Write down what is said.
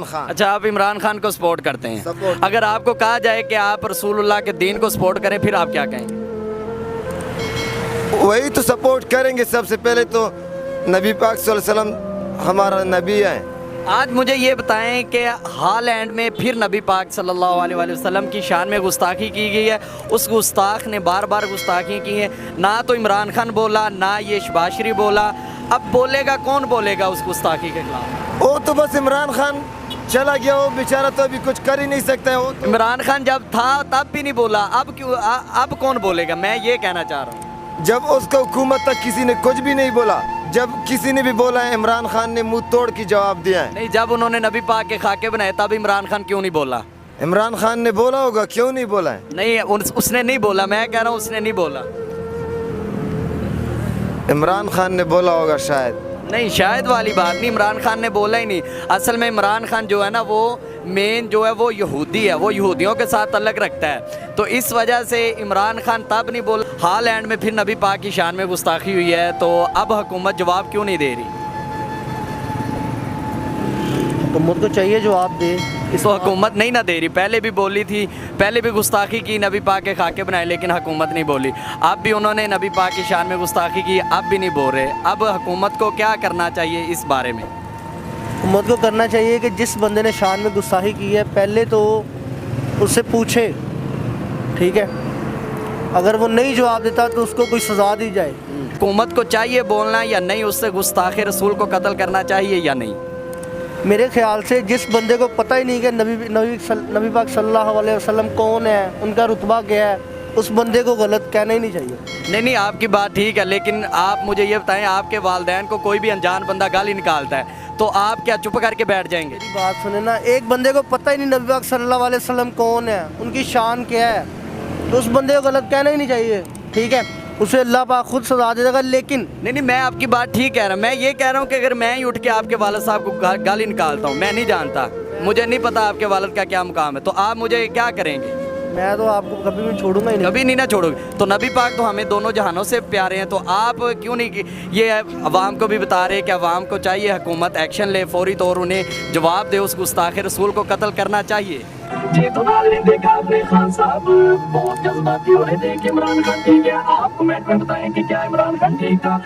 خان اچھا آپ عمران خان کو سپورٹ کرتے ہیں. سپورٹ. اگر آپ کو کہا جائے کہ آپ رسول اللہ کے دین کو سپورٹ کریں پھر آپ کیا کہیں گے؟ وہی تو سپورٹ کریں گے. سب سے پہلے تو نبی پاک صلی اللہ علیہ وسلم ہمارا نبی ہے. آج مجھے یہ بتائیں کہ ہالینڈ میں پھر نبی پاک صلی اللہ علیہ وآلہ وسلم کی شان میں گستاخی کی گئی ہے. اس گستاخ نے بار بار گستاخی کی ہے. نہ تو عمران خان بولا نہ یہ شہباز شریف بولا. اب بولے گا کون بولے گا اس گستاخی کے خلاف؟ وہ تو بس عمران خان چلا گیا. وہ بیچارہ تو ابھی کچھ کر ہی نہیں سکتا ہے. وہ تو عمران خان جب تھا تب بھی نہیں بولا. اب کون بولے گا؟ میں یہ کہنا چاہ رہا ہوں. جب اس کو حکومت تک کسی نے کچھ بھی نہیں بولا. جب کسی نے بھی بولا ہے عمران خان نے منہ توڑ کی جواب دیا ہے. نہیں، جب انہوں نے نبی پاک کے خاکے بنائے تب عمران خان کیوں نہیں بولا؟ عمران خان نے بولا ہوگا, کیوں نہیں بولا ہے؟ نہیں، اس نے نہیں بولا. میں کہہ رہا ہوں اس نے نہیں بولا. عمران خان نے بولا ہوگا شاید. نہیں، شاید والی بات نہیں. عمران خان نے بولا ہی نہیں. اصل میں عمران خان جو ہے نا وہ مین جو ہے وہ یہودی ہے. وہ یہودیوں کے ساتھ تعلق رکھتا ہے. تو اس وجہ سے عمران خان تب نہیں بولا. ہالینڈ میں پھر نبی پاک کی شان میں گستاخی ہوئی ہے تو اب حکومت جواب کیوں نہیں دے رہی؟ حکومت کو چاہیے جواب دے. اس کو حکومت نہیں نہ دے رہی. پہلے بھی بولی تھی, پہلے بھی گستاخی کی, نبی پاک کے خاکے بنائے, لیکن حکومت نہیں بولی. اب بھی انہوں نے نبی پاک کی شان میں گستاخی کی, اب بھی نہیں بول رہے. اب حکومت کو کیا کرنا چاہیے اس بارے میں؟ حکومت کو کرنا چاہیے کہ جس بندے نے شان میں گستاخی کی ہے پہلے تو اس سے پوچھے, ٹھیک ہے. اگر وہ نہیں جواب دیتا تو اس کو کوئی سزا دی جائے. حکومت کو چاہیے بولنا یا نہیں اس سے گستاخ رسول کو قتل کرنا چاہیے یا نہیں؟ میرے خیال سے جس بندے کو پتہ ہی نہیں کہ نبی پاک صلی اللہ علیہ وسلم کون ہے, ان کا رتبہ کیا ہے, اس بندے کو غلط کہنا ہی نہیں چاہیے. نہیں, آپ کی بات ٹھیک ہے, لیکن آپ مجھے یہ بتائیں آپ کے والدین کو کوئی بھی انجان بندہ گالی نکالتا ہے تو آپ کیا چپ کر کے بیٹھ جائیں گے؟ میری بات سنیں نا, ایک بندے کو پتہ ہی نہیں نبی پاک صلی اللہ علیہ وسلم کون ہے, ان کی شان کیا ہے, تو اس بندے کو غلط کہنا ہی نہیں چاہیے, ٹھیک ہے. اسے اللہ پاک خود سزا دے گا. لیکن نہیں, میں آپ کی بات ٹھیک کہہ رہا ہوں. میں یہ کہہ رہا ہوں کہ اگر میں ہی اٹھ کے آپ کے والد صاحب کو گالی نکالتا ہوں, میں نہیں جانتا, مجھے نہیں پتا آپ کے والد کا کیا مقام ہے, تو آپ مجھے کیا کریں گے؟ میں تو آپ کو کبھی بھی چھوڑوں گا ہی نہیں. کبھی نہیں نہ چھوڑو گے. تو نبی پاک تو ہمیں دونوں جہانوں سے پیارے ہیں, تو آپ کیوں نہیں یہ عوام کو بھی بتا رہے کہ عوام کو چاہیے حکومت ایکشن لے, فوری طور انہیں جواب دے, اس گستاخ رسول کو قتل کرنا چاہیے. جی تو ڈالیں دیکھا آپ نے خان صاحب بہت جذباتی ہو رہے تھے کہ عمران خان ٹھیک ہے. آپ کمنٹ میں بتائیں کہ کیا عمران خان ٹھیک تھا.